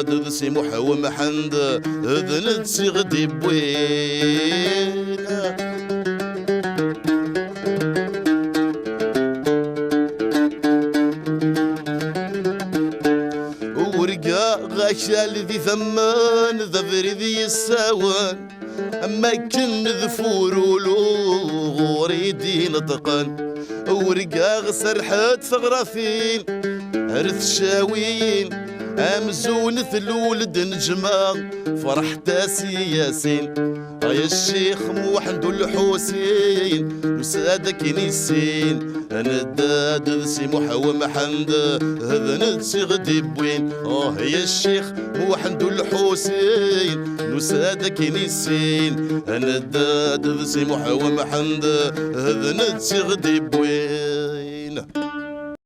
نداد سي محا ومحمد ذنت سي غدي بوين ورقا غاشال ذي ثمان ذفري ذي الساوان أما كن ذفور ولو ريدي نطقن ورقا غسرحت ثغرافين عرث شاوين أمزون ثلولد نجمة فرح تاسي ياسين يا الشيخ موحد الحسين وسادك نسين انا داد سي محا ومحمد هذا نتسي غدي بوين يا الشيخ موحد الحسين وسادك نسين انا داد سي محا ومحمد هذا نتسي غدي بوين